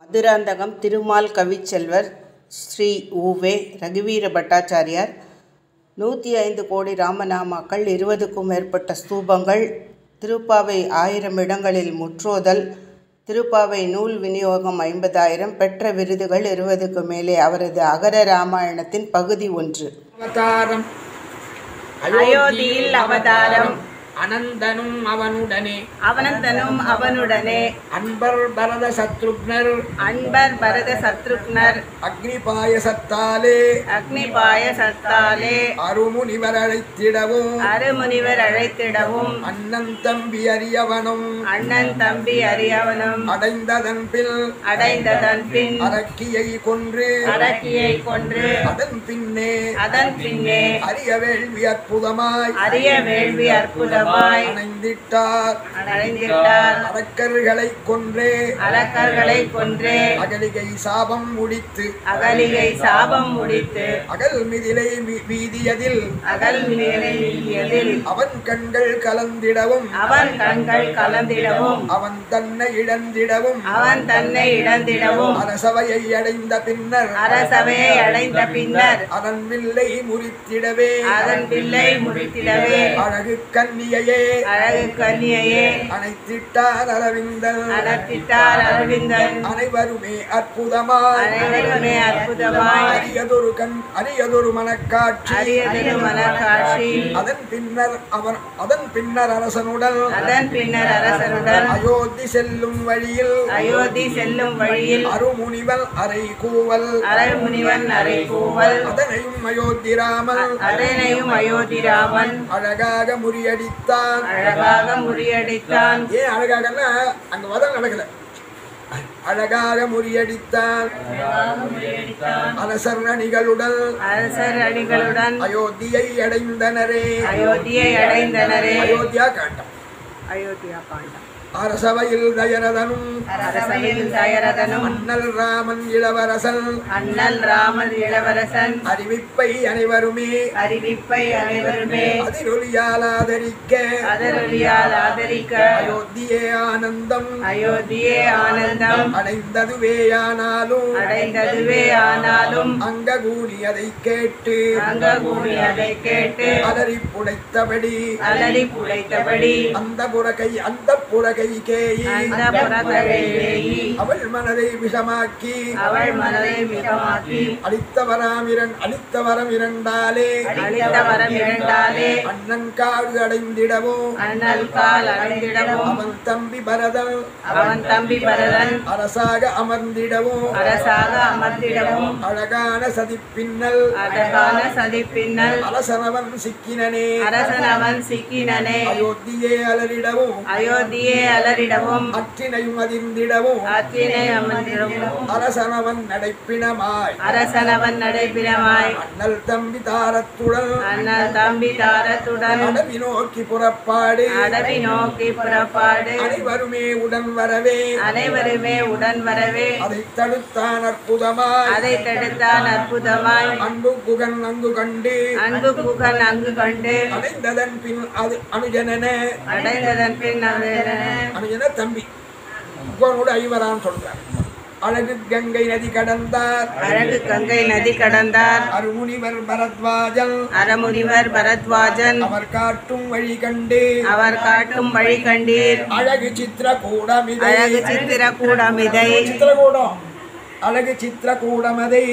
மதுராந்தகம் திருமால் கவிச்செல்வர் ஸ்ரீ உ.வே. ரகுவீர பட்டாச்சாரியார் 105 கோடி ராமநாமாக்கள், 20க்கும் மேற்பட்ட ஸ்தூபங்கள், திருப்பாவை 1000 இடங்களில் முற்றோதல், திருப்பாவை நூல் விநியோகம் 50,000, பெற்ற விருதுகள் 20க்கு மேலே. அவரது அகர ராமாயணத்தின் பகுதி 1. அவதாரம் அயோத்தியில் அவதாரம். அனந்தனும் அவனுடனே அன்பர் பரத சத்ருக்னர் அக்னிபாயசத்தாலே அருமுனிவர் அழைத்திடவும் அண்ணன் தம்பி அறியவனும் அடைந்ததன் பின் அரக்கியை கொன்று அதன் பின்னே அரிய வேள்வி அற்புதமாய் அணைந்திட்டார். அரக்கர்களை கொன்றே அகலிகை சாபம் முடித்து அகல்மிதிலை வீதியதில் அவன் கண்கள் கலந்திடவும் அவன் தன்னை இழந்திடவும் அரசவையை அடைந்த பின்னர் அதன் வில்லை முறித்திடவே அழகு கன்னியையே அணைத்திட்டார் அரவிந்தன் அனைவருமே அற்புதமாய் அரியதொரு மனக்காட்சி. அதன் பின்னர் அரசனுடன் அயோத்தி செல்லும் வழியில் அருமுனிவன் அறை கூவல் அதனையும் அயோத்தி ராமன் அழகாக முறியடித்தான். ஏன் அழகாகன்னா அங்க வதம் நடக்கல, அழகாக முறியடித்தான். அரசர் அணிகளுடன் அயோத்தியை அடைந்தனரே. அயோத்தியா காண்டம். அரசவையில் தயரதனும் அண்ணல் ராமன் இளவரசன் அறிவிப்பை அனைவருமே அதிரொலியால் ஆதரிக்க அயோத்தியே ஆனந்தம் அடைந்ததுவேயானாலும் அங்க கூடி அதை கேட்டு அலறி புடைத்தபடி அந்த புறகை அவள் மனதை விஷமாக்கி அளித்தவரம் இரண்டாலே அண்ணன் காடு அடைந்திடவும் அவன் தம்பி பரதன் அரசாக அமர்ந்திடவும் அழகான சதிப்பின்னல் அரசனவன் சிக்கினனே அயோத்தியே அலறிடவும் அற்றினையும் அதிர்ந்திடவும் அரசனவன் நடைப்பினமாய் அண்ணல் தம்பி தாரத்துடன் அடவி நோக்கி புறப்பாடு அனைவருமே உடன் வரவே அதை தடுத்தான் அற்புதமாய் அன்பு குகன் அங்கு கண்டு அடைந்ததன் பின் அது அனுஜன தம்பி குகனோடு ஐவரான் சொல்றார். அழகு கங்கை நதி கடந்தார் அருமுனிவர் பரத்வாஜன் அவர் காட்டும் வழி கண்டீர். அழகு சித்திரக்கூடமதை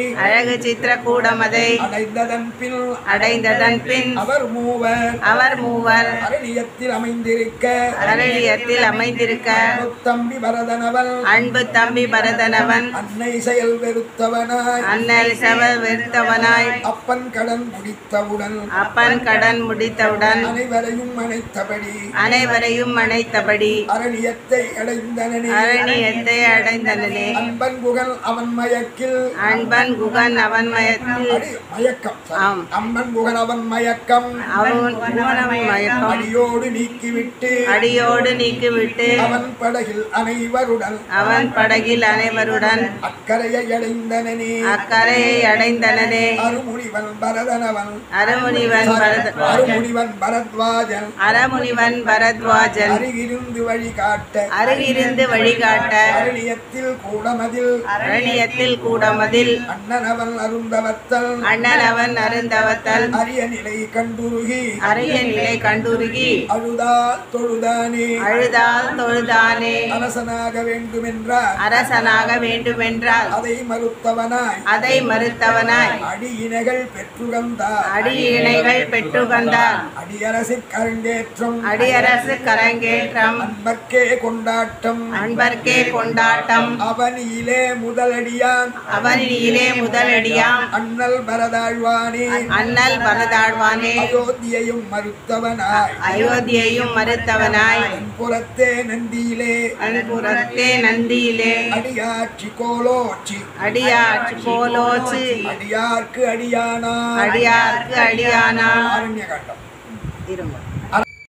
அடைந்ததன் பின் அவர் மூவர் அரணியத்தில் அமைந்திருக்க அன்பு தம்பி பரதனவன் அன்னை செயல் வெறுத்தவனாய் அப்பன் கடன் முடித்தவுடன் அனைவரையும் அணைத்தபடி அரணியத்தை அடைந்தனனே. அன்பன் புகழ் அவன் மயக்கில் அன்பன் குகன் அவன் மயத்தில் மயக்கம் ஆம். அம்மன் குகன் அவன் மயக்கம் அவன் குகனவன் மயக்கம் அடியோடு நீக்கிவிட்டு அடியோடு நீக்கிவிட்டு அவன் படகில் அனைவருடன் அனைவருடன் அக்கரையை அடைந்தனனே அடைந்தனனே அருமுனிவன் பரதனவன் அருமுனிவன் அருமுனிவன் பரத்வாஜன் அருகிருந்து வழிகாட்ட அரணியத்தில் கூடமதில் அண்ணனவன் அருந்தவத்தல் அரிய நிலை கண்டுருகி அழுதால் தொழுதானே அரசனாக வேண்டுமென்றால் அதை மறுத்தவனாய் அடியினைகள் பெற்றுகந்தார் அடியரசு கரங்கேற்றம் அன்பர்க்கே கொண்டாட்டம் அவனியிலே முதலடியான் அண்ணல் பரதாழ்வானே அயோத்தியையும் மறுத்தவனாய் புறத்தே நந்தியிலே அடியாட்சி கோலோச்சி அடியார்க்கு அடியானா அடியானா ஆரண்யகாண்டம்.